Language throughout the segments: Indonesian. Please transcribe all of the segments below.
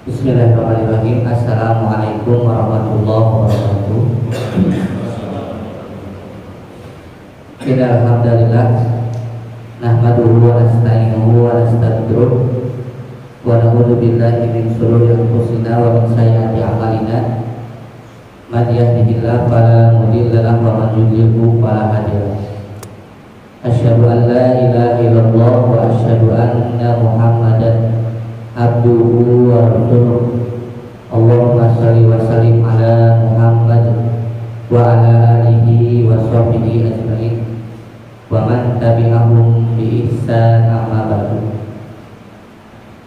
Bismillahirrahmanirrahim. Assalamualaikum warahmatullahi wabarakatuh. Alhamdulillah nahmaduhu wa nasta'inuhu wa nastaghfiruh wa na'udzu billahi min shururi anfusina wa min sayyiati a'malina. Man yahdihillahu fala mudilla lahu wa man yudlilhu fala hadiya lahu. Asyhadu an la ilaha illallah wa asyhadu anna Muhammadan abduhu wa rasuluh. Allahumma shalli wa sallim ala Muhammad wa ala alihi wa sahbihi ajma'in wa man tabi'ahum bi ihsan amma ba'du.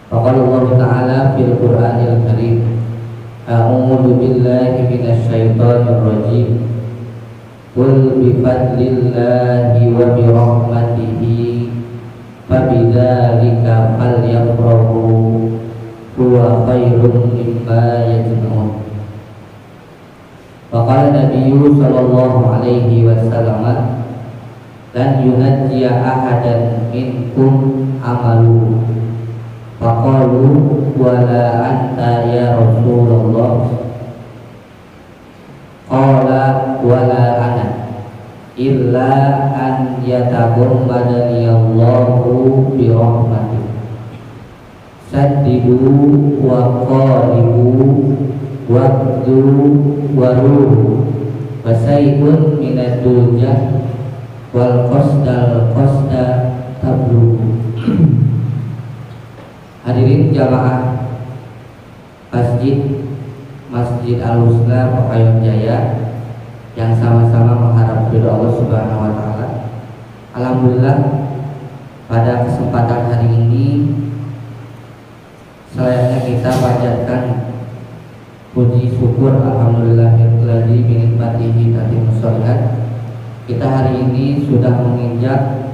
Faqala Allah Ta'ala fil Qur'anil Karim, a'udzu billahi minasy syaithanir rajim. Qul bi fadlillahi wa bi rahmatihi fabidzalika falyafrahu huwa khairun mimma yajma'un. Faqala Nabiyyu sallallahu alaihi wasallam, lan yunajjiya ahadan minkum amalu. Faqalu wala anta ya Rasulullah. Qala wala ana illa an yataghammadani Allahu bi rahmatih. Saddidu wa qaribu waqdu waruh wasayun minad dunya wal qasdal qasda tablu. Hadirin jamaah Masjid Al-Husna Pekayun Jaya yang sama-sama mengharap ridho Allah Subhanahu wa Ta'ala. Alhamdulillah, pada kesempatan hari ini selayaknya kita panjatkan puji syukur alhamdulillahilladzi bi nikmatihi tatimmus shalihat. Kita hari ini sudah menginjak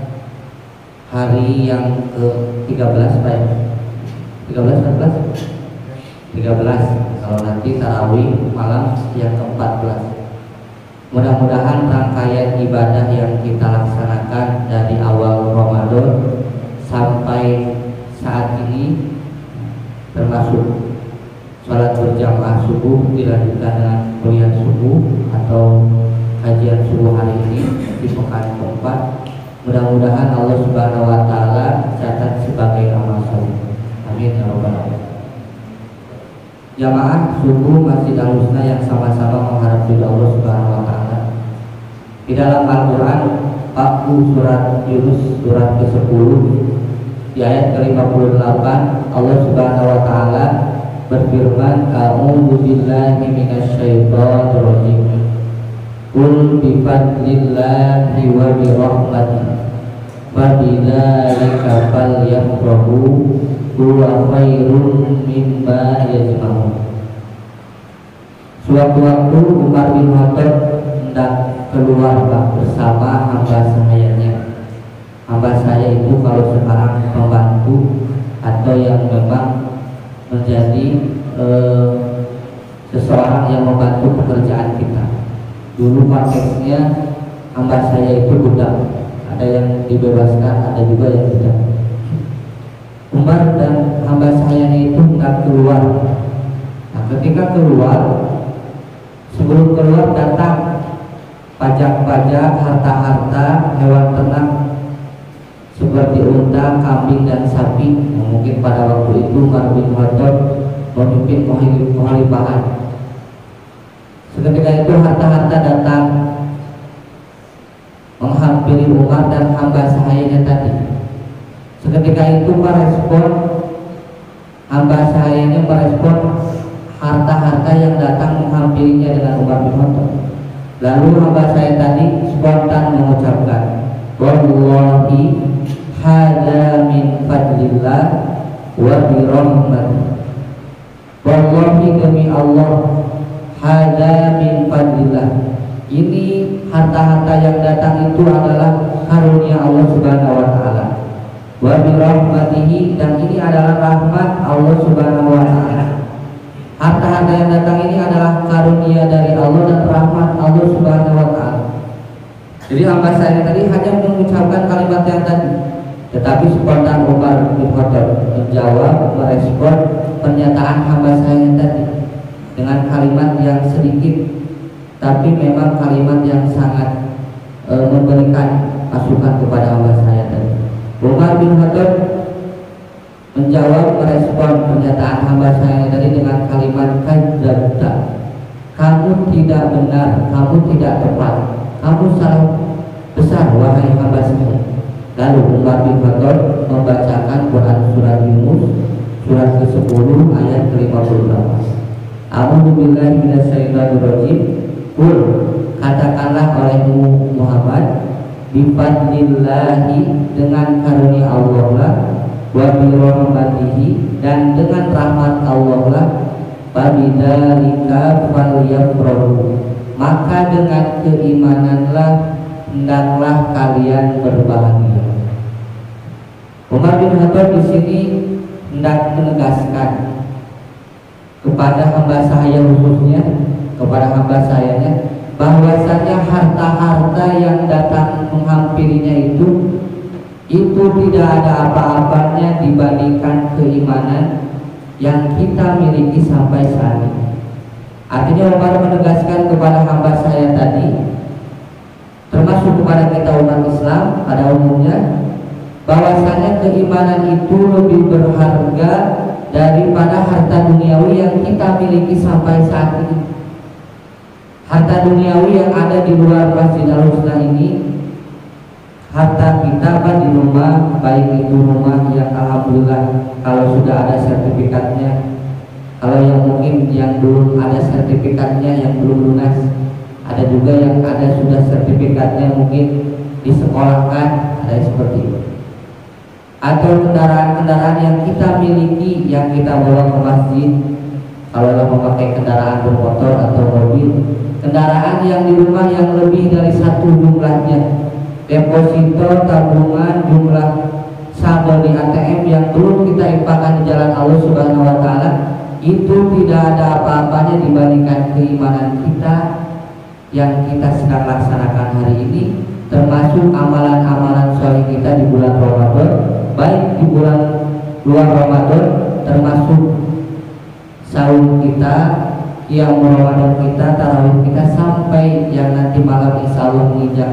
hari yang ke-13, Pak. 13 kalau nanti tarawih malam yang ke-14. Mudah-mudahan rangkaian ibadah yang kita laksanakan dari awal Ramadan sampai saat ini, termasuk sholat berjamaah subuh dilanjutkan dengan kuliah subuh atau kajian subuh hari ini di pekan keempat, mudah-mudahan Allah Subhanahu wa Ta'ala catat sebagai amal saleh. Amin ya rabbal alamin. Jamaah subuh Masjid Al-Husna yang sama-sama mengharap ridha Allah Subhanahu wa Ta'ala. Di dalam Al-Qur'an, surat Yunus surat ke-10 di ayat ke-58, Allah Subhanahu wa Ta'ala berfirman, a'udzu billahi minasy syaithanir rajim. Qul bi fadlillahi wa bi rahmatihi fabidzalika falyafrahu huwa khairun mimma yajma'un. Suatu-waktu Umar bin Khattab hendak keluar bersama hamba sahayanya. Hamba saya itu kalau sekarang pembantu atau yang memang menjadi seseorang yang membantu pekerjaan kita. Dulu konteksnya hamba saya itu budak, ada yang dibebaskan, ada juga yang tidak. Umar dan hamba saya itu hendak keluar. Nah, ketika keluar, sebelum keluar datang pajak-pajak, harta-harta hewan ternak seperti unta, kambing dan sapi. Nah, mungkin pada waktu itu Umar bin Khattab memimpin kekhalifahan. Seketika itu harta-harta datang menghampiri Umar dan hamba sahayanya tadi. Seketika itu hamba sahayanya merespon harta-harta yang datang menghampirinya dengan Umar bin Khattab. Lalu hamba saya tadi spontan mengucapkan, wallahi hadza min fadlillah wa bi rahmatih. Wallahi demi Allah, hadza min fadlillah. Ini harta-harta yang datang itu adalah karunia Allah Subhanahu wa Ta'ala. Wa bi rahmatihi, dan ini adalah rahmat Allah Subhanahu wa Ta'ala. Harta-harta yang datang ini adalah karunia dari Allah dan rahmat Allah Subhanahu wa Ta'ala. Jadi hamba saya tadi hanya mengucapkan kalimat yang tadi, tetapi spontan Umar bin Khattab menjawab, merespon pernyataan hamba saya tadi dengan kalimat yang sedikit, tapi memang kalimat yang sangat memberikan masukan kepada hamba saya tadi. Umar bin Khattab menjawab, merespon pernyataan hamba saya tadi dengan kalimat kadzabta, kamu tidak benar, kamu tidak tepat, kamu salah besar wahai hamba saya. Lalu Umar bin Khattab membacakan Quran surat Yunus surat ke-10 ayat ke-58. A'udzu billahi minasyaitonir rajim. Qul, katakanlah olehmu Muhammad, bifadlillahi, dengan karunia Allah lah, wa bi rahmatihi, dan dengan rahmat Allah lah, fabidzalika falyafrahu, maka dengan keimananlah hendaklah kalian berbahagia. Umar bin Khattab di sini hendak menegaskan kepada hamba saya, khususnya kepada hamba sayanya, bahwasanya harta-harta yang datang menghampirinya itu tidak ada apa-apanya dibandingkan keimanan yang kita miliki sampai saat ini. Artinya Umar menegaskan kepada hamba saya tadi, termasuk kepada kita umat Islam pada umumnya, bahwasanya keimanan itu lebih berharga daripada harta duniawi yang kita miliki sampai saat ini. Harta duniawi yang ada di luar Masjid Al-Husna ini, harta kita di rumah, baik itu rumah yang alhamdulillah kalau sudah ada sertifikatnya, kalau yang mungkin yang belum ada sertifikatnya, yang belum lunas, ada juga yang ada sudah sertifikatnya, mungkin disekolahkan, ada seperti itu. Atau kendaraan-kendaraan yang kita miliki, yang kita bawa ke masjid, kalau memakai kendaraan bermotor atau mobil, kendaraan yang di rumah yang lebih dari satu jumlahnya, deposito, tabungan, jumlah saldo di ATM yang belum kita infakkan di jalan Allah Subhanahu wa taala, itu tidak ada apa-apanya dibandingkan keimanan kita yang kita sedang laksanakan hari ini, termasuk amalan-amalan soleh kita di bulan Ramadan, baik di bulan luar Ramadan, termasuk sahur kita, qiyamul Ramadan kita, tarawih kita, sampai yang nanti malam insya Allah menginjak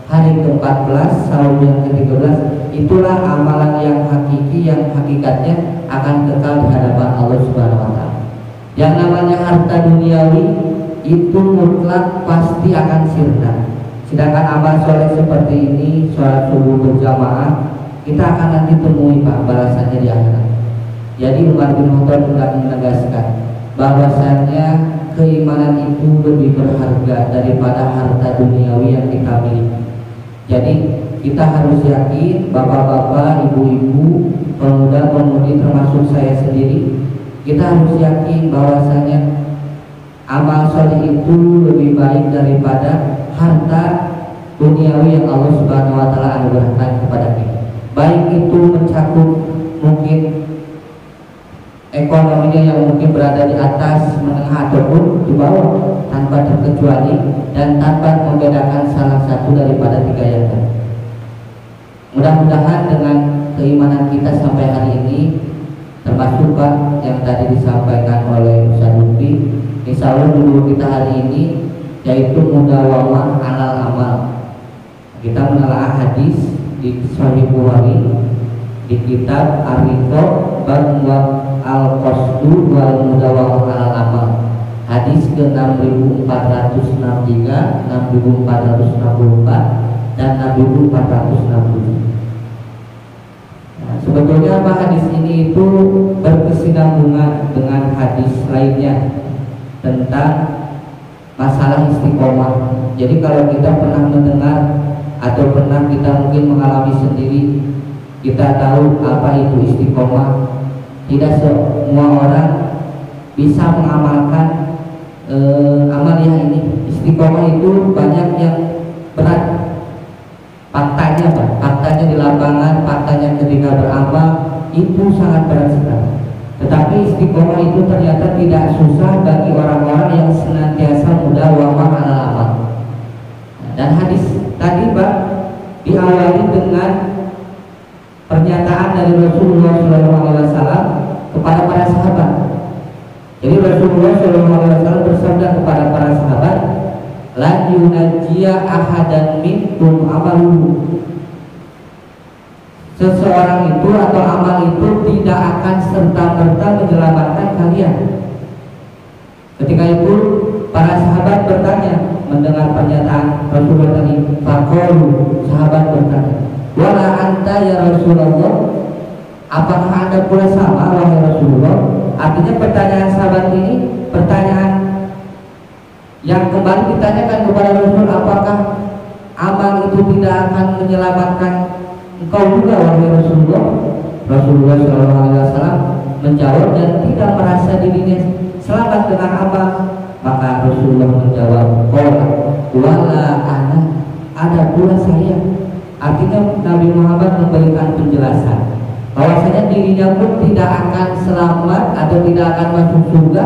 hari ke-14, sahur yang ke-13. Itulah amalan yang hakiki, yang hakikatnya akan kekal di hadapan Allah Subhanahu wa taala. Yang namanya harta duniawi itu mutlak pasti akan sirna. Sedangkan amal soleh seperti ini, sholat subuh berjamaah, kita akan nanti temui Pak balasannya di akhirat. Jadi Umar bin Khattab hendak menegaskan bahwasanya keimanan itu lebih berharga daripada harta duniawi yang kita miliki. Jadi kita harus yakin, bapak-bapak, ibu-ibu, pemuda-pemudi, termasuk saya sendiri, kita harus yakin bahwasanya amal soleh itu lebih baik daripada harta duniawi yang Allah Subhanahu wa taala anugerahkan kepada kita. Baik itu mencakup mungkin ekonominya yang mungkin berada di atas, menengah, ataupun di bawah, tanpa terkecuali dan tanpa membedakan salah satu daripada tiga yang tadi. Mudah-mudahan dengan keimanan kita sampai hari ini, termasuk Pak yang tadi disampaikan oleh Ustaz Lutfi, insya Allah dulu kita hari ini yaitu mudawamah alal amal. Kita menelaah hadis di Sahih Bukhari di kitab Ar-Riqaq bab al-qasdu wal mudawamah alal amal, hadis ke 6463, 6464 dan 6460. Sebetulnya apa hadis ini itu berkesinambungan dengan hadis lainnya tentang masalah istiqomah. Jadi kalau kita pernah mendengar atau pernah kita mungkin mengalami sendiri, kita tahu apa itu istiqomah. Tidak semua orang bisa mengamalkan amaliyah ini. Istiqomah itu banyak yang berat. Faktanya Pak, faktanya di lapangan, faktanya ketika beramal itu sangat berat sekali. Tetapi istiqomah itu ternyata tidak susah bagi orang-orang yang senantiasa mudawamah alal amal. Dan hadis tadi Pak diawali dengan pernyataan dari Rasulullah SAW kepada para sahabat. Jadi Rasulullah SAW bersabda kepada para sahabat, la yunajjiya ahadan minkum amaluhu. Seseorang itu atau amal itu tidak akan serta-merta menyelamatkan kalian. Ketika itu para sahabat bertanya, mendengar pernyataan Rasulullah tadi, faqalu, sahabat bertanya, wala anta ya Rasulullah, apakah anda pula sama wahai Rasulullah? Artinya pertanyaan sahabat ini pertanyaan yang kembali ditanyakan kepada Rasul, apakah amal itu tidak akan menyelamatkan engkau juga wahai Rasulullah? Rasulullah SAW menjawab dan tidak merasa dirinya selamat dengan amal. Maka Rasulullah menjawab, wala ana, ada pula saya. Artinya Nabi Muhammad memberikan penjelasan bahwasanya dirinya pun tidak akan selamat atau tidak akan masuk surga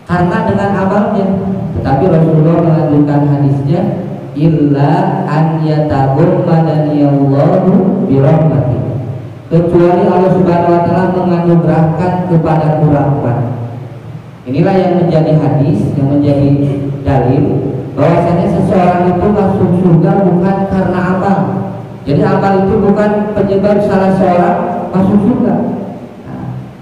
karena dengan amalnya. Tetapi Rasulullah melanjutkan hadisnya, illa an yataghammadaniyallahu birahmatih, kecuali Allah Subhanahu wa taala menganugerahkan kepadaku rahmat. Inilah yang menjadi hadis, yang menjadi dalil bahwasanya seseorang itu masuk surga bukan karena amal. Jadi amal itu bukan penyebab salah seorang masuk surga.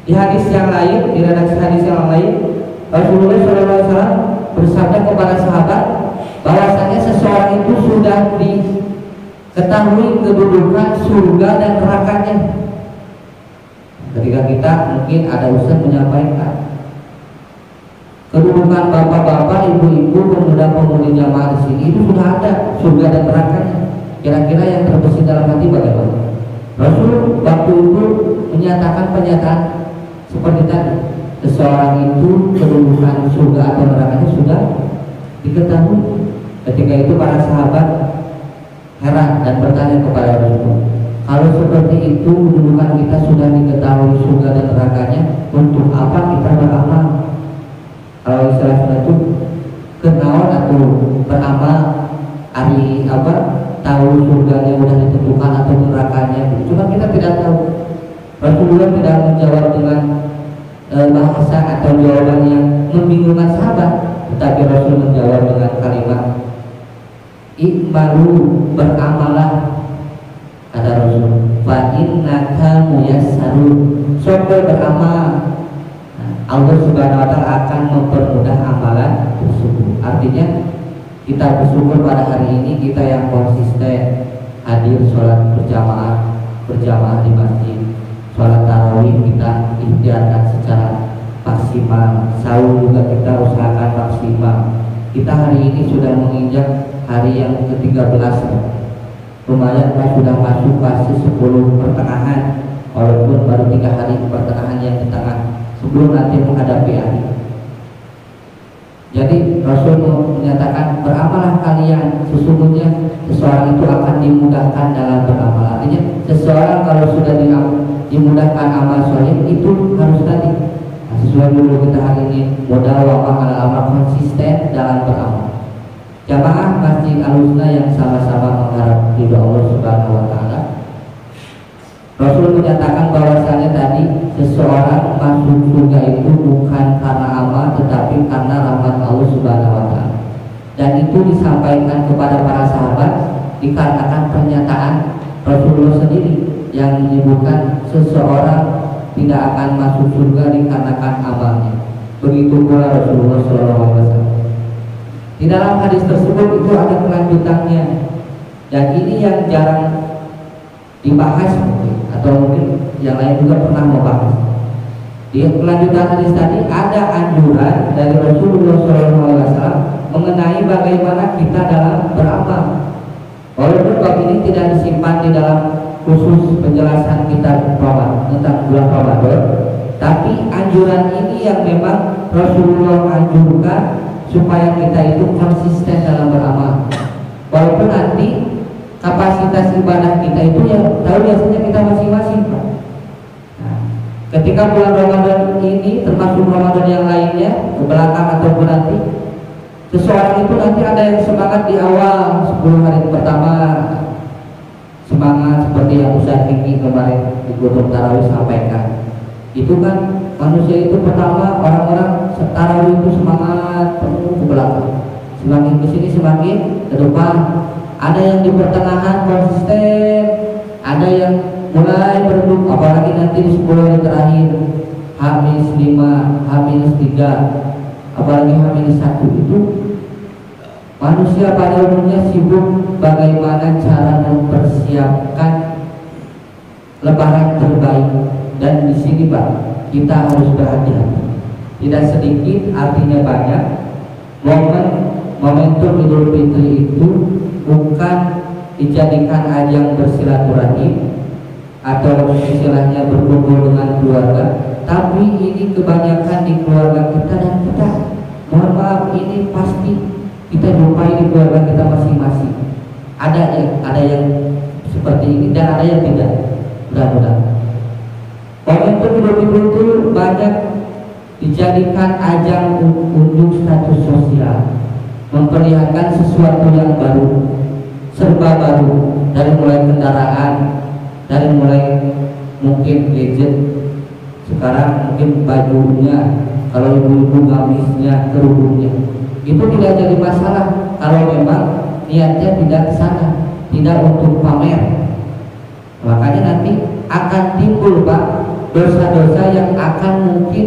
Di hadis yang lain, di redaksi hadis yang lain, Rasulullah SAW bersabda kepada sahabat bahwasanya seseorang itu sudah diketahui kedudukan surga dan nerakanya. Ketika kita mungkin ada ustaz menyampaikan kedudukan bapak-bapak, ibu-ibu, pemuda-pemudi jamaah di sini itu sudah ada surga dan nerakanya. Kira-kira yang terbesit dalam hati bagaimana? Rasul waktu itu menyatakan pernyataan seperti tadi, seseorang itu kedudukan surga atau nerakanya sudah diketahui. Ketika itu para sahabat heran dan bertanya kepada Rasul, kalau seperti itu kedudukan kita sudah diketahui surga dan nerakanya, untuk apa kita beramal? Kalau istilah itu kenaon atau beramal hari apa, tahu surganya sudah ditentukan atau nerakanya, cuma kita tidak tahu. Rasulullah tidak menjawab dengan bahasa atau jawaban yang membingungkan sahabat, tetapi Rasul menjawab dengan kalimat ikmalu, beramalah, kata Rasul, fa innaka muyassarun, sampai beramal Allah Subhanahu wa taala akan mempermudah amalan tersebut. Artinya kita bersyukur pada hari ini kita yang konsisten hadir sholat berjamaah di masjid, sholat tarawih kita ikhtiarkan secara maksimal, sahur juga kita usahakan maksimal. Kita hari ini sudah menginjak hari yang ke-13, lumayan Pak, sudah masuk fase 10 pertengahan, walaupun baru 3 hari pertengahan yang di tengah sebelum nanti menghadapi akhir. Jadi Rasul menyatakan beramalah kalian, sesungguhnya seseorang itu akan dimudahkan dalam beramal. Artinya seseorang kalau sudah dimudahkan amal soleh itu harus tadi sesuai dulu kita hari ini, modal wafah amal konsisten dalam beramal. Jamaah Masjid Al-Husna yang sama-sama mengharap ridha Allah Subhanahu wa taala, Rasul menyatakan bahwasanya tadi seseorang masuk surga itu bukan karena amal tetapi karena rahmat Allah Subhanahu wa taala. Dan itu disampaikan kepada para sahabat dikarenakan pernyataan Rasulullah sendiri yang menyebutkan seseorang tidak akan masuk surga dikarenakan amalnya. Begitu pula Rasulullah SAW. Di dalam hadis tersebut itu ada kelanjutannya, dan ini yang jarang dibahas mungkin, atau mungkin yang lain juga pernah membahas. Di kelanjutan hadis tadi ada anjuran dari Rasulullah SAW mengenai bagaimana kita dalam beramal. Walaupun bab ini tidak disimpan di dalam khusus penjelasan kitab Ramadan tentang bulan Ramadan, tapi anjuran ini yang memang Rasulullah anjurkan supaya kita itu konsisten dalam beramal. Walaupun nanti kapasitas ibadah kita itu ya tahu biasanya kita masing-masing, Pak. Nah, ketika bulan Ramadan ini termasuk Ramadan yang lainnya ke belakang ataupun nanti, seseorang itu nanti ada yang semangat di awal 10 hari pertama, semangat seperti yang Ustaz Kiki kemarin di Gunung Tarawih sampaikan. Itu kan manusia itu pertama orang-orang tarawih itu semangat penuh ke belakang, semakin kesini semakin ke depan. Ada yang di pertengahan konsisten, ada yang mulai berduk, apalagi nanti di 10 hari terakhir H-5, H-3, apalagi H-1 itu manusia pada umumnya sibuk bagaimana cara mempersiapkan lebaran terbaik. Dan di sini Pak, kita harus berhati-hati. Tidak sedikit, artinya banyak. Momentum Idul Fitri itu bukan dijadikan ajang bersilaturahim atau istilahnya berkumpul dengan keluarga, tapi ini kebanyakan di keluarga kita, dan kita, mohon maaf, ini pasti kita jumpai di keluarga kita masing-masing. Ada yang seperti ini dan ada yang tidak. Mudah-mudahan momentum Idul Fitri itu banyak dijadikan ajang untuk status sosial, memperlihatkan sesuatu yang baru, serba baru, dari mulai kendaraan, dari mulai mungkin gadget, sekarang mungkin bajunya, kalau ibu-ibu gamisnya, kerudungnya. Itu tidak jadi masalah kalau memang niatnya tidak ke sana, tidak untuk pamer. Makanya nanti akan timbul Pak dosa-dosa yang akan mungkin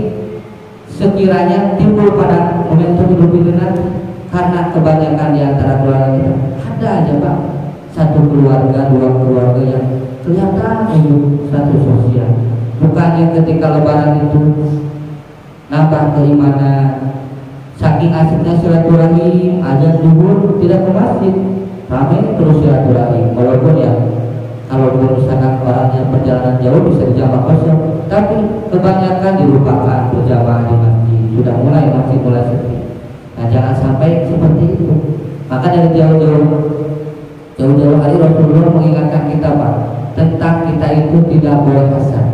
sekiranya timbul pada momentum Idul Fitri nanti, karena kebanyakan di antara keluarga kita ada aja Pak, satu keluarga, dua keluarga yang kelihatan hidup status sosial. Bukannya ketika lebaran itu nambah keimanan, saking asiknya silaturahim, azan zuhur tidak ke masjid, ramai terus silaturahim. Walaupun ya kalau misalkan orangnya perjalanan jauh bisa dijamaah kosong, tapi kebanyakan dilupakan berjamaah di masjid. Sudah mulai masjid mulai sepi. Nah, jangan sampai seperti itu. Maka dari jauh-jauh hari Rasulullah mengingatkan kita Pak, tentang kita itu tidak boleh hasad.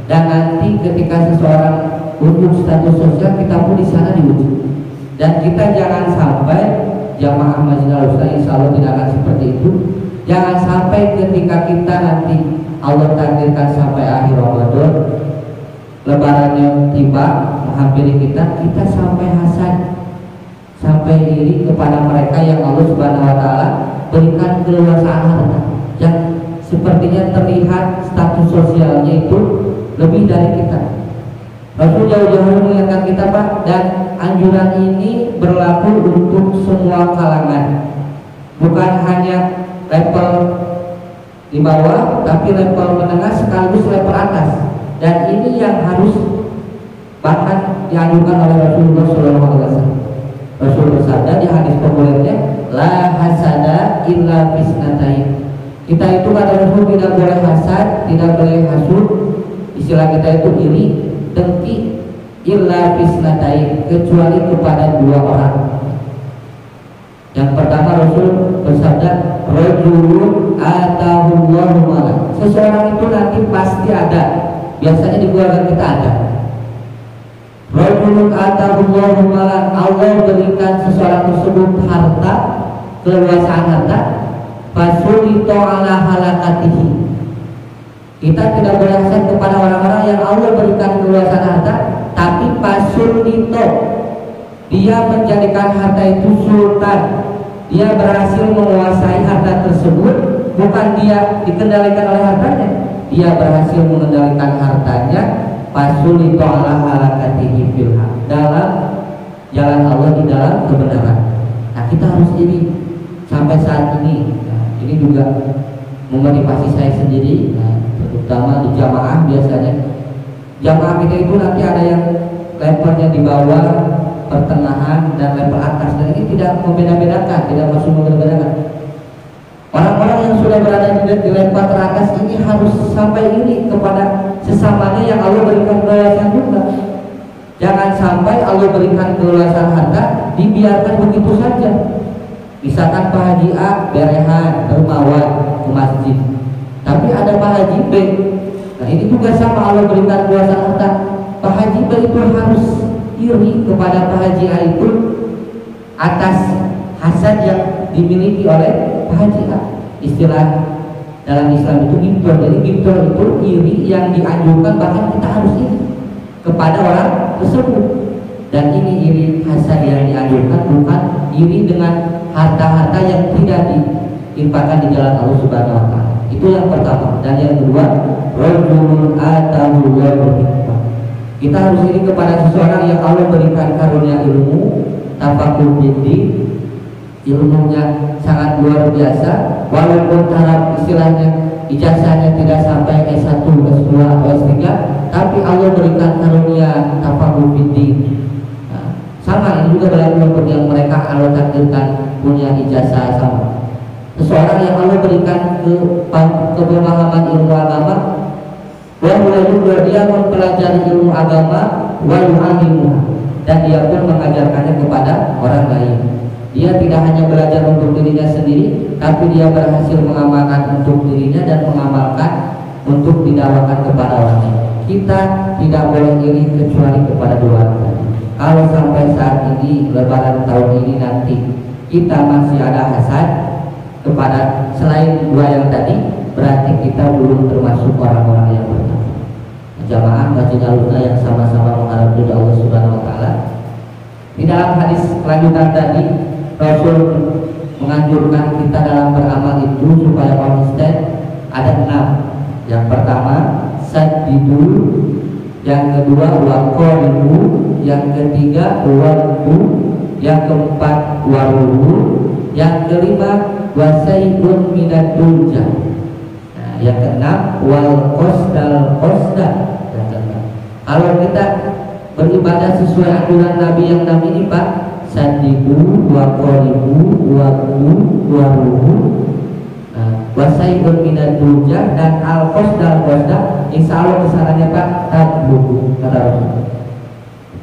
Dan nanti ketika seseorang untuk status sosial, kita pun di sana diuji. Dan kita jangan sampai, jamaah Masjid Al-Husain insya Allah tidak akan seperti itu. Jangan sampai ketika kita nanti Allah takdirkan sampai akhir Ramadan, lebarannya tiba menghampiri kita sampai hasad, sampai iri kepada mereka yang Allah Subhanahu wa taala berikan keluasaan harta, yang sepertinya terlihat status sosialnya itu lebih dari kita. Rasul jauh-jauh mengingatkan kita Pak, dan anjuran ini berlaku untuk semua kalangan, bukan hanya level di bawah, tapi level menengah sekaligus level atas. Dan ini yang harus bahkan dianjurkan oleh Rasulullah SAW. Rasul bersabda di hadis populernya, la hasada illa fisnatain. Kita itu kata Rasul tidak boleh hasad, tidak boleh hasud. Istilah kita itu iri, dengki, illa fisnatain, kecuali kepada dua orang. Yang pertama Rasul bersabda, rajulun atahullahu malan. Seseorang itu nanti pasti ada, biasanya di keluarga kita ada. Rajulun atahullahu malan, Allah berikan seseorang tersebut harta, keluasaan harta, fasulito ala halakatihi. Kita tidak boleh hasad kepada orang-orang yang Allah berikan keluasaan harta, tapi fasulito, dia menjadikan harta itu sultan, dia berhasil menguasai harta tersebut, bukan dia dikendalikan oleh hartanya, dia berhasil mengendalikan hartanya. Fasulito ala halakatihi filha, dalam jalan Allah, di dalam kebenaran. Nah, kita harus ini sampai saat ini. Nah, ini juga memotivasi saya sendiri, terutama di jamaah. Biasanya jamaah kita itu nanti ada yang levelnya di bawah, pertengahan, dan level atas, dan ini tidak membeda-bedakan, tidak masuk membeda-bedakan. Orang-orang yang sudah berada di level teratas ini harus sampai ini kepada sesamanya yang Allah berikan keluasan juga. Jangan sampai Allah berikan keluasan harta dibiarkan begitu saja. Misalkan Pak Haji A berehan, dermawan ke masjid, tapi ada Pak Haji B. Nah, ini juga sama, Allah berikan keluasan harta. Pak Haji B itu harus iri kepada Pak Haji A itu atas hasad yang dimiliki oleh Pak Haji A. Istilah dalam Islam itu gibtor. Jadi gibtor itu iri yang dianjurkan, bahkan kita harus iri. kepada orang tersebut. Dan ini iri hasan yang dianjurkan, bukan iri dengan harta-harta yang tidak diinfakkan di jalan Allah Subhanahu wa taala. Itu yang pertama. Dan yang kedua, rajulun atahu hikmah. Kita harus iri kepada seseorang yang Allah berikan karunia ilmu, tafaqquh bid-din, ilmunya sangat luar biasa, walaupun taraf istilahnya ijazahnya tidak sampai S1, S2 atau S3, tapi Allah berikan karunia tafaqquh bid-din. Nah, sama ini juga dalam kelompok yang mereka Allah takdirkan punya ijazah sama. Seseorang yang Allah berikan kepemahaman ilmu agama, juga dia mempelajari ilmu agama, dan dia pun mengajarkannya kepada orang lain. Dia tidak hanya belajar untuk dirinya sendiri, tapi dia berhasil mengamalkan untuk dirinya dan mengamalkan untuk didakwakan kepada orang lain. Kita tidak boleh iri kecuali kepada dua orang. Kalau sampai saat ini Lebaran tahun ini nanti kita masih ada hasad kepada selain dua yang tadi, berarti kita belum termasuk orang-orang yang pertama. Jamaah masjid Al-Huda yang sama-sama mengharap ridha Allah Subhanahu wa taala. Di dalam hadis lanjutan tadi, Rasul menganjurkan kita dalam beramal itu supaya konsisten. Ada 6. Yang pertama, saddidu. Yang kedua, waqaribu. Yang ketiga, waqu. Yang keempat, waruhu. Yang kelima, wasai'un minad dunya. Nah, yang keenam, wal qasdal qasda. Yang keenam, kalau kita beribadah sesuai anjuran Nabi yang 6 ini, Pak, sadiku wa qoribu wa waruhu wasai'un minad dunya dan al qasdal qasda, insya Allah kesananya Pak tabluhu, kata Rasul.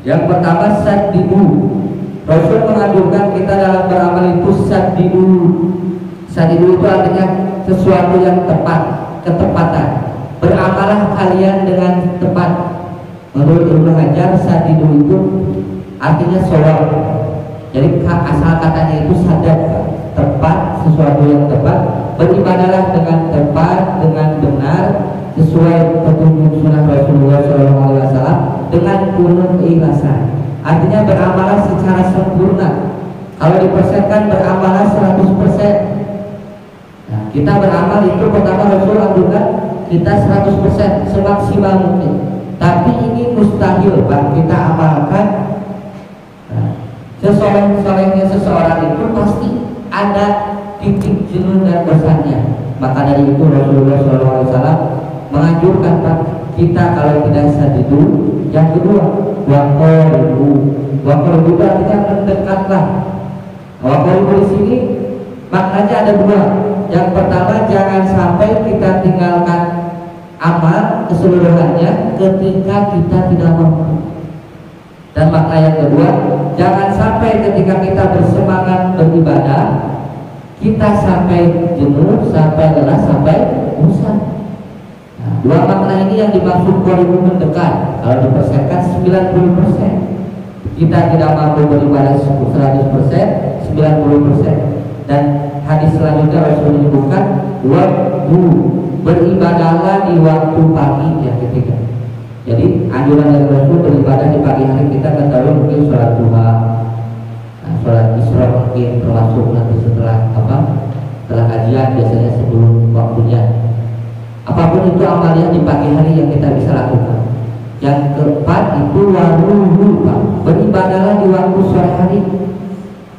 Yang pertama, sadiku. Rasul menganjurkan kita dalam beramal itu sadidu. Sadidu itu artinya sesuatu yang tepat, ketepatan. Beramalah kalian dengan tepat. Menurut Ibnu Hajar, sadidu itu artinya shawab. Jadi asal katanya itu sadad, tepat, sesuatu yang tepat. Beribadahlah dengan tepat, dengan benar, sesuai petunjuk sunnah Rasulullah SAW dengan penuh keikhlasan. Artinya beramalah secara sempurna. Kalau dipersenkan beramalah 100%. Nah, kita beramal itu pertama Rasul anjurkan kita 100% semaksimal mungkin. Tapi ini mustahil Pak kita amalkan. Nah, sesoleh-solehnya seseorang itu pasti ada titik jenuh dan bosannya. Maka dari itu Rasulullah SAW menganjurkan Pak kita kalau tidak sadidu. Yang kedua, waqaribu. Waqaribu artinya mendekatlah. Waqaribu di sini maknanya ada dua. Yang pertama, jangan sampai kita tinggalkan amal keseluruhannya ketika kita tidak mampu. Dan makna yang kedua, jangan sampai ketika kita bersemangat beribadah kita sampai jenuh, sampai lelah, sampai bosan. Dua makna ini yang dimaksud qaribu mendekat. Kalau dipersenkan 90%. Kita tidak mampu beribadah 100%, 90%. Dan hadis selanjutnya Rasul menyebutkan waktu beribadahlah di waktu pagi yang ketiga. Jadi anjuran dari Rasul beribadah di pagi hari. Kita ketahui mungkin sholat duha, sholat isra mungkin termasuk nanti setelah setelah kajian biasanya sebelum waktunya. Apapun itu amalnya di pagi hari yang kita bisa lakukan. Yang keempat itu waruhu, beribadahlah di waktu sore hari.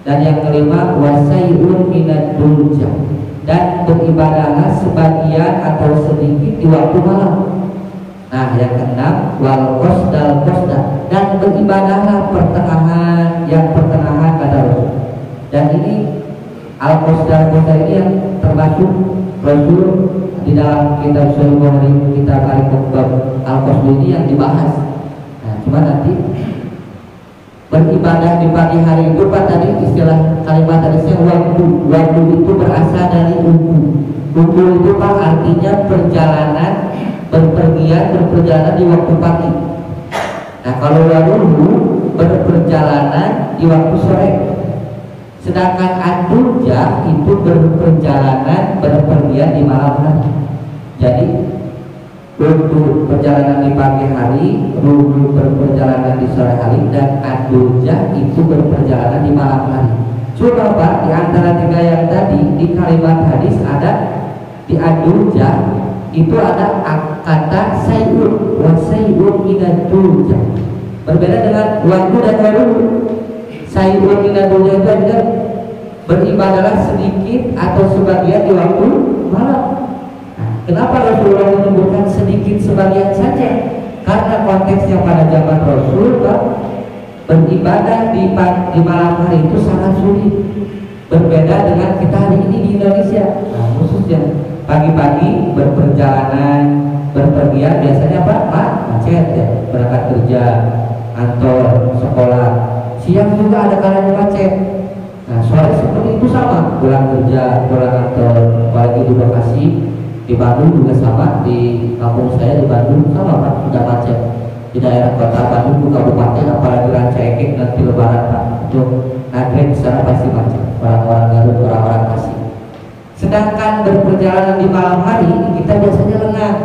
Dan yang kelima wasai'un minad dunya, dan beribadahlah sebagian atau sedikit di waktu malam. Nah, yang keenam wal qasdal qasda, dan beribadahlah pertengahan, yang pertengahan kata Rasul. Dan ini al qasdal qasda ini yang termasuk Rasul di dalam kitab Sahih Bukhari, kitab Al-Bab Al-Qasd ini yang dibahas. Nah, cuma nanti beribadah di pagi hari itu Pak, tadi istilah kalimat tadi waktu itu berasal dari ubu itu Pak artinya perjalanan, berpergian di waktu pagi. Nah, kalau waruhu berperjalanan di waktu sore. Sedangkan ad-dunya itu berperjalanan, berpergian di malam hari. Jadi untuk perjalanan di pagi hari, rudu berperjalanan di sore hari, dan adulja itu berperjalanan di malam hari. Coba Pak, di antara tiga yang tadi di kalimat hadis ada di adulja itu ada kata sayyid wa sayyid minadulja. Berbeda dengan waktu dan waru. Sayyid minadulja itu adalah beribadahlah sedikit atau sebagian di waktu malam. Kenapa Rasulullah menyebutkan sedikit sebagian saja? Karena konteksnya pada zaman Rasul, beribadah di malam hari itu sangat sulit. Berbeda dengan kita hari ini di Indonesia. Khususnya pagi-pagi berperjalanan, berpergian biasanya Pak macet ya, berangkat kerja, kantor, sekolah. Siang juga ada kalanya macet. Sore seperti itu sama, pulang kerja, pulang kantor, apalagi di lokasi. Di Bandung juga sama, di kampung saya di Bandung sama Pak, sudah macet. Di daerah kota Bandung, kabupaten, apalagi Rancaikek nanti Lebaran Pak, itu nagrek sana pasti macet. Orang-orang Garut, orang-orang Tasik. Sedangkan berperjalanan di malam hari kita biasanya lengang.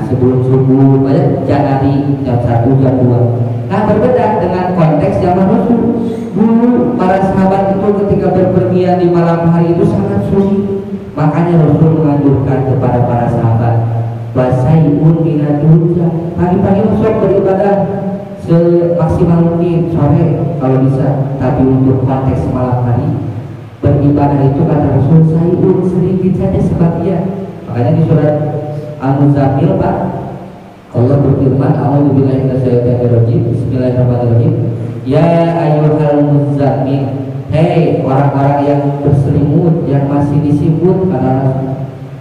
Sebelum subuh, banyak janari jam 1, jam 2. Berbeda dengan konteks zaman Rasul. Dulu para sahabat itu ketika berpergian di malam hari itu sangat sulit. Makanya Rasul menganjurkan kepada para sahabat, wasaiun minadulja, pagi-pagi masuk beribadah semaksimal mungkin, sore kalau bisa. Tapi untuk konteks malam hari beribadah itu kata Rasul sayun, sedikit saja sebagian. Makanya di surat Al-Muzammil Pak, Allah berfirman, a'udzubillahi minasyaitonir rajim, bismillahirrahmanirrahim, ya ayyuhal muzammil, hei orang-orang yang berselimut, yang masih disebut karena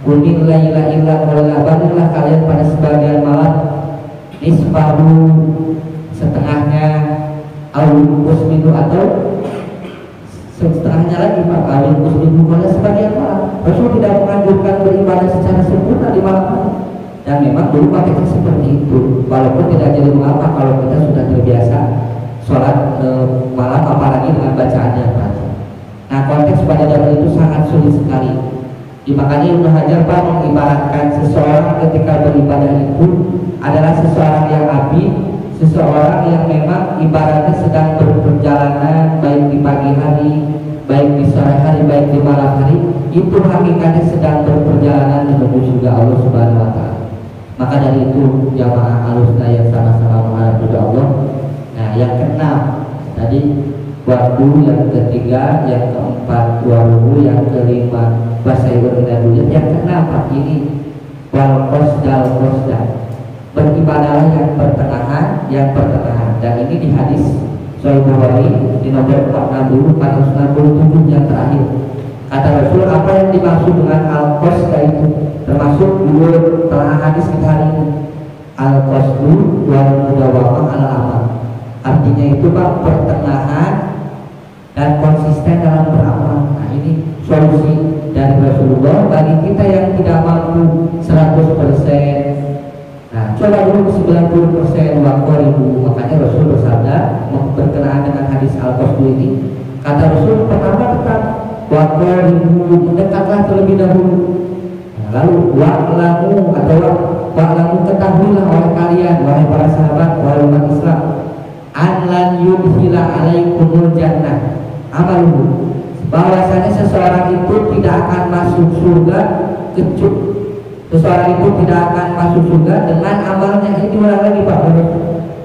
kuning laila illa qala, bangunlah kalian pada sebagian malam, nisfahu setengahnya, awus minggu atau setengahnya lagi Pak, awus minggu pada sebagian malam. Rasul tidak menganjurkan beribadah secara sempurna di malam hari. Dan memang dulu pakainya seperti itu. Walaupun tidak jadi mengapa kalau kita sudah terbiasa sholat malam, apalagi dengan bacaan yang panjang. Konteks pada zaman itu sangat sulit sekali. Makanya Ibnu Hajar Pak mengibaratkan seseorang ketika beribadah itu adalah seseorang yang abid, seseorang yang memang ibaratnya sedang berperjalanan baik di pagi hari, baik di sore hari, baik di malam hari. Itu hakikatnya sedang berperjalanan menuju surga Allah Subhanahu Wa Taala. Maka dari itu jamaah Ahlussunnah yang sama-sama mengharap ridha Allah. Yang keenam tadi waktu, yang ketiga, yang keempat wawu, yang kelima wasaiun minadulja, yang keenam Pak ini wal qasdal qasdal, beribadahlah yang pertengahan, dan ini di hadis Sahih Bukhari di nomor 467 yang terakhir. Kata Rasul, apa yang dimaksud dengan al-qasda itu termasuk dua telah hadis kita hari ini, al-qasdu wal mudawamah ala amal. Artinya itu Pak, pertengahan dan konsisten dalam beramal. Ini solusi dari Rasulullah bagi kita yang tidak mampu 100%. Coba dulu 90% waktu. Makanya Rasul bersabda berkenaan dengan hadis al-qasdu ini. Kata Rasul, pertama tetap waktu mendekatlah terlebih dahulu. Lalu wa'lamu atau wa'lamu ketahuilah oleh kalian, wahai para sahabat, wahai umat Islam, anlan yudhila alaikumul jannah amaluhu, bahwasanya seseorang itu tidak akan masuk surga seseorang itu tidak akan masuk surga dengan amalnya. Ini diulang lagi Pak.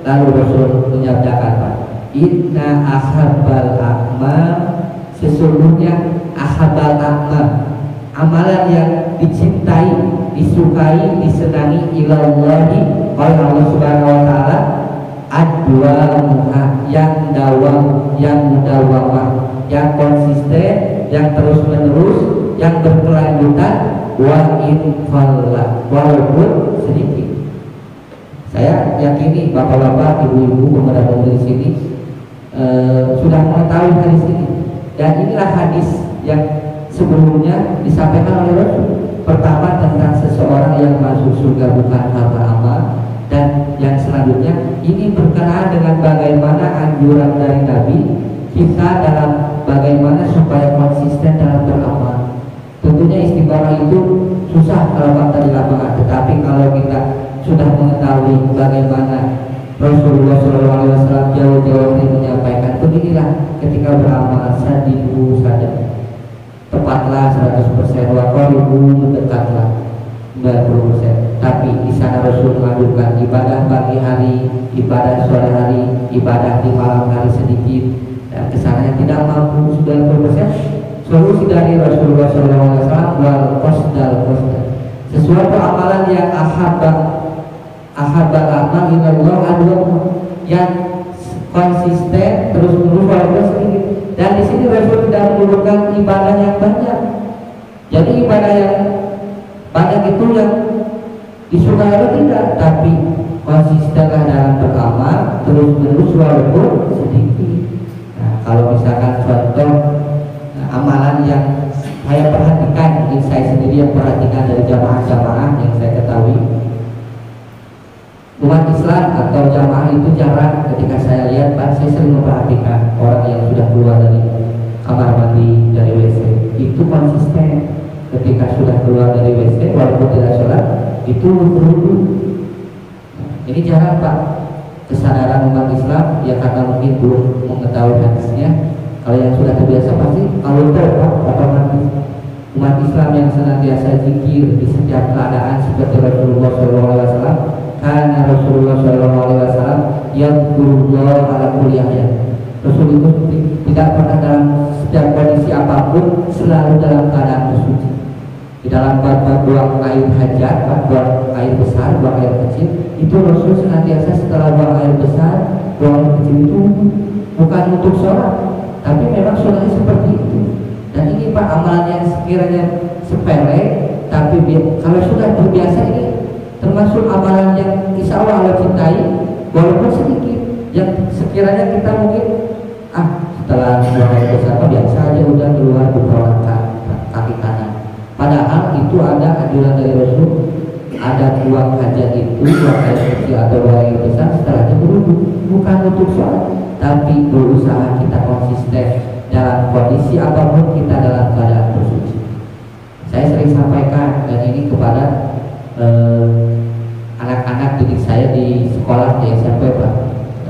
Lalu Rasul menyabdakan Pak, inna ahabbal a'mal, sesungguhnya ahabbal a'mal, amalan yang dicintai, disukai, disenangi ilallahi oleh Allah Subhanahu Wa Taala, adwamuha, yang dawam, yang mudawamah, yang konsisten, yang terus menerus, yang berkelanjutan, wa infalla, walaupun sedikit. Saya yakini bapak-bapak, ibu-ibu, pemuda-pemudi di sini sudah mengetahui hadis ini. Dan inilah hadis yang sebelumnya disampaikan oleh Rasul. Pertama tentang seseorang yang masuk surga bukan karena amal, dan yang selanjutnya ini berkenaan dengan bagaimana anjuran dari Nabi kita dalam bagaimana supaya konsisten dalam beramal. Tentunya istiqomah itu susah kalau kita di lapangan, tetapi kalau kita sudah mengetahui bagaimana Rasulullah SAW jauh-jauh hari menyampaikan, beginilah ketika beramal, sadidu saja, tepatlah 100%, waqaribu dekatlah 90%. Tapi di sana Rasul mengadukan ibadah pagi hari, ibadah sore hari, ibadah di malam hari sedikit, dan kesananya tidak mampu 90%. Solusi dari Rasulullah SAW wal qasdal qasdal, sesuatu amalan yang ahabbal amal ilallah adalah yang konsisten terus menerus walaupun sedikit. Dan di sini Rasul tidak menyebutkan ibadah yang banyak. Jadi ibadah yang banyak itu yang disukai atau tidak, tapi konsistenlah dalam beramal terus menerus walaupun sedikit. Nah, kalau misalkan contoh amalan yang saya perhatikan, mungkin saya sendiri yang perhatikan dari jamaah-jamaah yang saya ketahui, umat Islam atau jamaah itu jarang. Ketika saya lihat, Pak, saya sering memperhatikan orang yang sudah keluar dari kamar mandi, dari WC, itu konsisten. Ketika sudah keluar dari WC, walaupun tidak sholat, itu berwudu. Ini jarang, Pak. Kesadaran umat Islam, ya karena mungkin belum mengetahui hadisnya. Kalau yang sudah terbiasa pasti kalau Pak, otomatis. Umat Islam yang senantiasa zikir di setiap keadaan seperti Rasulullah SAW. Karena Rasulullah SAW yang berdoa ala kuliahnya, Rasul itu tidak pernah dalam setiap kondisi apapun selalu dalam keadaan bersuci. Di dalam bab buang air hajat, buang air besar, buang air kecil, itu Rasul senantiasa setelah buang air besar, buang air kecil itu bukan untuk sholat, tapi memang sholatnya seperti itu. Dan ini Pak, amalan yang sekiranya sepele, tapi kalau sudah terbiasa, ini termasuk amalan yang insya Allah Allah cintai walaupun sedikit, yang sekiranya kita mungkin setelah buang air besar biasa aja udah keluar buka kaki kanan. Padahal itu ada anjuran dari Rasul, ada buang hajat itu, buang air kecil atau buang air besar setelahnya berwudu, bukan untuk sholat, tapi berusaha kita konsisten dalam kondisi apapun kita dalam keadaan bersuci. Saya sering sampaikan dan ini kepada anak-anak didik saya di sekolah di SMP, Pak.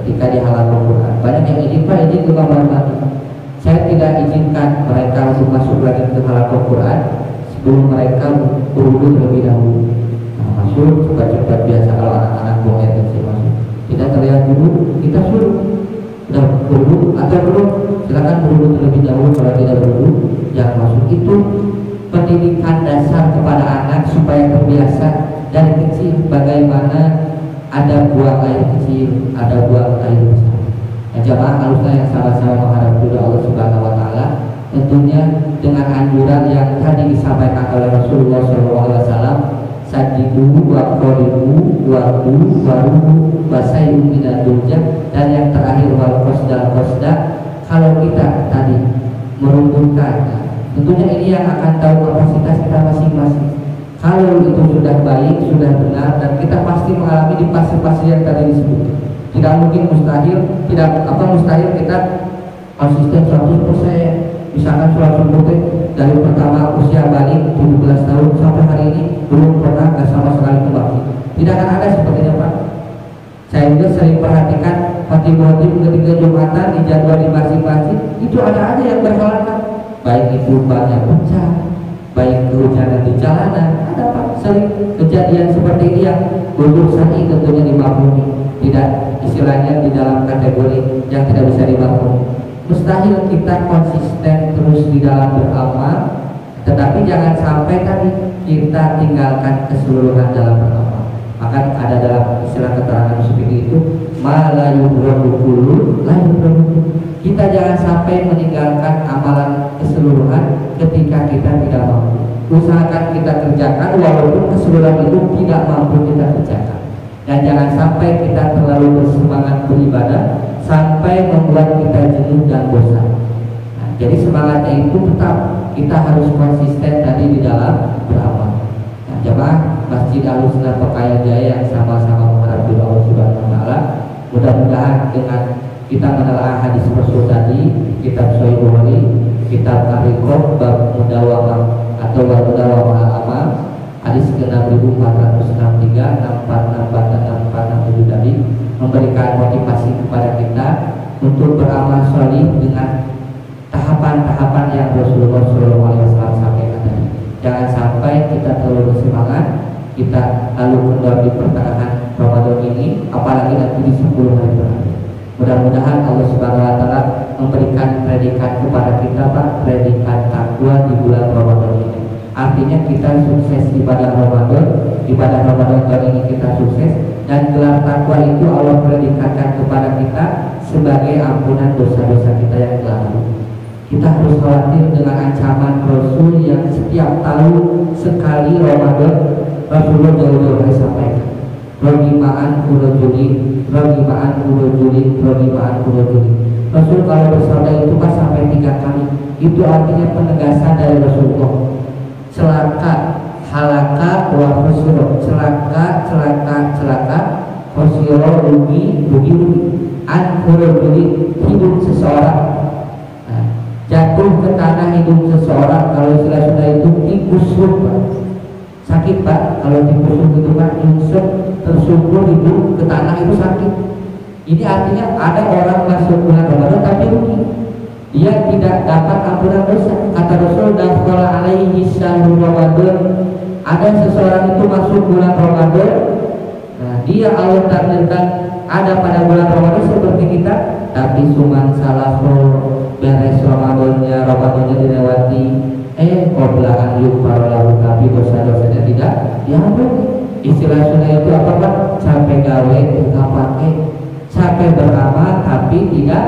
Ketika di halaman Quran, banyak yang izin, Pak, izin ke kamar mandi. Saya tidak izinkan mereka untuk masuk lagi ke halaman Quran sebelum mereka berwudu terlebih dahulu. Masuk cepat-cepat, biasa kalau anak-anak buang air kecil masuk, tidak terlihat dulu, kita suruh sudah berwudu atau belum, silakan berwudu terlebih dahulu. Kalau tidak berwudu, jangan masuk. Itu pendidikan dasar kepada anak supaya terbiasa dari kecil bagaimana ada buang air kecil, ada buang air besar. Nah, jamaah harusnya yang sama-sama mengharap ridha Allah Subhanahu wa taala, tentunya dengan anjuran yang tadi disampaikan oleh Rasulullah SAW, sajidu wa qoribu wa du waruhu wasayyu minad durjah, dan yang terakhir wal qasda qasda. Kalau kita tadi merumputkan, tentunya ini yang akan tahu kapasitas kita masing-masing. Kalau itu sudah baik, sudah benar, dan kita pasti mengalami di fase-fase yang tadi disebut. Tidak mungkin mustahil, mustahil kita konsisten 100%. Misalkan sholat subuh dari pertama usia balik 17 tahun sampai hari ini belum pernah sama sekali ke masjid. Tidak akan ada sepertinya, Pak. Saya juga sering perhatikan khotib-khotib ketika Jumatan di jadwal di masjid-masjid, itu ada aja yang berhalangan, baik itu banyak pecah, baik kehujanan di jalanan, ada, Pak. Sering kejadian seperti ini yang untuk sani tentunya dimaklumi, tidak istilahnya di dalam kategori yang tidak bisa dimaklumi. Mustahil kita konsisten terus di dalam beramal, tetapi jangan sampai tadi kita tinggalkan keseluruhan dalam beramal. Maka ada dalam istilah keterangan seperti itu, ma la yudrabu kullu la yudrabu. Kita jangan sampai meninggalkan amalan keseluruhan ketika kita tidak mampu. Usahakan kita kerjakan walaupun keseluruhan itu tidak mampu kita kerjakan. Dan jangan sampai kita terlalu bersemangat beribadah sampai membuat kita jenuh dan bosan. Nah, jadi semangatnya itu tetap kita harus konsisten tadi di dalam beramal. Nah, jemaah Masjid Al-Husna Pekaya Jaya yang sama-sama mengharap doa Allah Subhanahu wa taala, mudah-mudahan dengan kita menelaah hadis Rasul tadi, kitab Sahih Bukhari, kitab Ar-Riqaq, bab mudawamah atau bab mudawamah amal, hadis ke-6463 6467 tadi memberikan motivasi kepada kita untuk beramal sholih dengan tahapan-tahapan yang Rasulullah SAW sampaikan tadi. Jangan sampai kita terlalu bersemangat, kita lalu kendor di pertengahan Ramadan ini, apalagi nanti di 10 hari terakhir. Mudah-mudahan Allah Subhanahu wa taala memberikan predikat kepada kita, Pak, predikat takwa di bulan Ramadan ini. Artinya kita sukses ibadah Ramadan tahun ini kita sukses, dan gelar takwa itu Allah predikatkan kepada kita sebagai ampunan dosa-dosa kita yang lalu. Kita harus khawatir dengan ancaman Rasul yang setiap tahun sekali Ramadan Rasulullah jauh-jauh hari sampaikan. Rogima'an kurojulin. Rasul kalau bersabda itu pas sampai 3 kali. Itu artinya penegasan dari Rasulullah. Celaka, halaka, wa khusro. Celaka, khusro, rugi. An kurojulin, hidup seseorang. Jatuh ke tanah hidup seseorang, kalau sudah itu dikusuk, Pak. Sakit, Pak. Kalau dikusuk itu kan nyungsep, tersungkur hidup ke tanah itu sakit. Ini artinya ada orang masuk bulan Ramadan tapi rugi. Dia tidak dapat ampunan dosa. Kata Rasul, dakhala alaihi syahrul Ramadan. Ada seseorang itu masuk bulan Ramadan. Nah, dia Allah takdirkan ada pada bulan Ramadan seperti kita, tapi suman salafo beres Ramadannya dilewati, qoblaan yufarolahu, tapi dosa-dosanya tidak diampuni. Istilah sunnah itu apa, Pak? Capek gawe tidak pakai, capek beramal tapi tidak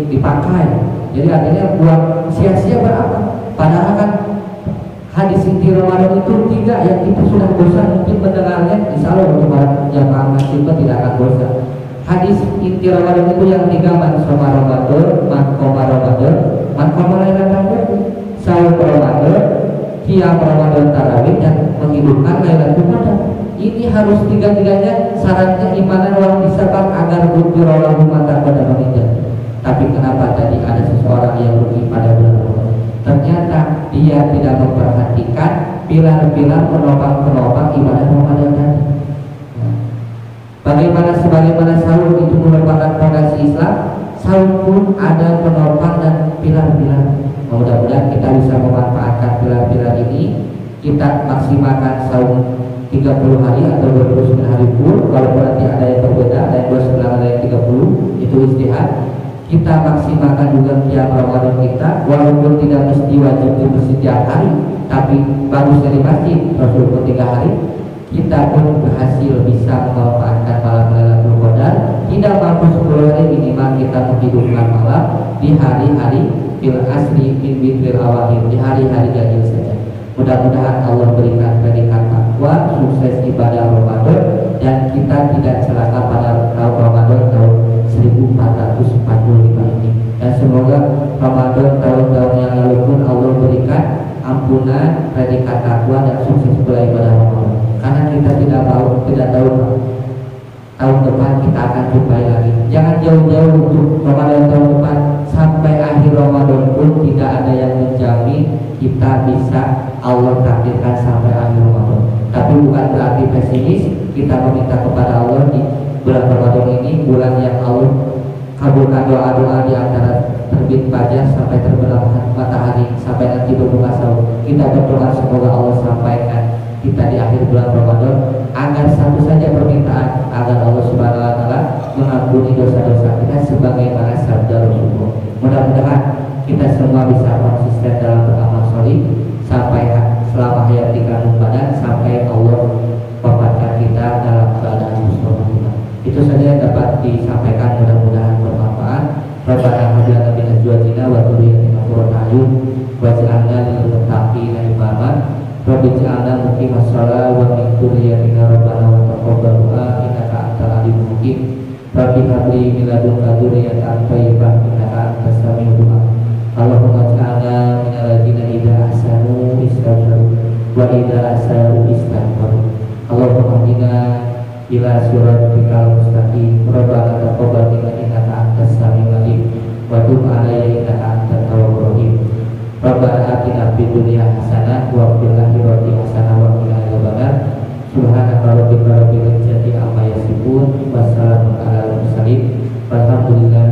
dipakai. Jadi artinya buat sia-sia beramal. Padahal kan hadis inti Ramadan itu 3 yang kita sudah bosan mungkin mendengarnya, insya Allah untuk jamaah masjid tidak akan bosan. Hadis inti Ramadan itu yang 3, man qoma Ramadan, sahur Ramadan, qiyam Ramadan tarawih, dan menghidupkan Lailatul Qadar. Ini harus 3-tiganya syaratnya imanan wal hisabah agar ghufrallahu ma taqaddama min dzambi. Tapi kenapa tadi ada seseorang yang rugi pada bulan Ramadan? Ternyata dia tidak memperhatikan pilar-pilar penopang ibadah Ramadan tadi. Sebagaimana sahur itu merupakan fondasi Islam, sahur pun ada penopang dan pilar-pilar. Mudah-mudahan kita bisa memanfaatkan pilar-pilar ini. Kita maksimalkan sahur 30 hari atau 29 hari full. Kalau nanti ada yang berbeda, ada yang 29, ada yang 30, itu istihad. Kita maksimalkan juga qiyam Ramadan kita, walaupun tidak mesti wajib di masjid tiap hari, tapi bagusnya di masjid Rasul pun 3 hari. Kita pun berhasil bisa memanfaatkan malam Lailatul Qadar. Tidak mampu 10 hari, minimal kita menghidupkan malam di hari-hari fil asri min bitril awahir, di hari-hari ganjil saja. Mudah-mudahan Allah berikan predikat takwa, sukses ibadah Ramadan, dan kita tidak celaka pada Ramadan tahun 1445 ini. Dan semoga Ramadan tahun-tahun yang lalu pun Allah berikan ampunan, predikat takwa, dan sukses pula ibadah Ramadan. Karena kita tidak tahu tahun depan kita akan jumpai lagi. Jangan jauh-jauh untuk Ramadan tahun depan, sampai akhir Ramadan pun tidak ada yang menjamin kita bisa Allah takdirkan sampai akhir Ramadan. Tapi bukan berarti pesimis. Kita meminta kepada Allah di bulan Ramadan ini, bulan yang Allah kabulkan doa-doa di antara terbit fajar sampai terbenam matahari, sampai nanti berbuka sahur. Kita berdoa semoga Allah sampaikan kita di akhir bulan Ramadan, agar satu saja permintaan, agar Allah Subhanahu wa taala mengampuni dosa-dosa kita sebagaimana sabda Rasulullah. Mudah-mudahan kita semua bisa konsisten dalam beramal sholih sampai selama hayat di kandung badan, sampai Allah wafatkan kita dalam keadaan muslimah. Itu saja yang dapat disampaikan, mudah-mudahan bermanfaat. Rabbana hab lana min azwajina wa dhurriyyatina qurrata a'yun waj'alna lil muttaqina imama. Rabbi ij'alna muqimas shalah wa min dhurriyyatina rabbana wa taqabbal du'a innaka antal alimul hakim. Rabbi hab li min ladunka dzurriyyatan thayyibah innaka antas samiul du'a. Allahumma ij'alna minal ladzina idza ahsanu istaghfaru wa idza asa'u istaghfaru. Allahumma hdina ila siratikal mustaqim. Rabbana taqabbal minna innaka antas samiul alim wa tub 'alaina innaka antat tawwabur rahim. Rabbana atina fid dunya hasanah wa fil akhirati hasanah wa qina adzabannar. Subhanaka rabbika rabbil izzati amma yasifun wa salamun alal mursalin walhamdulillahi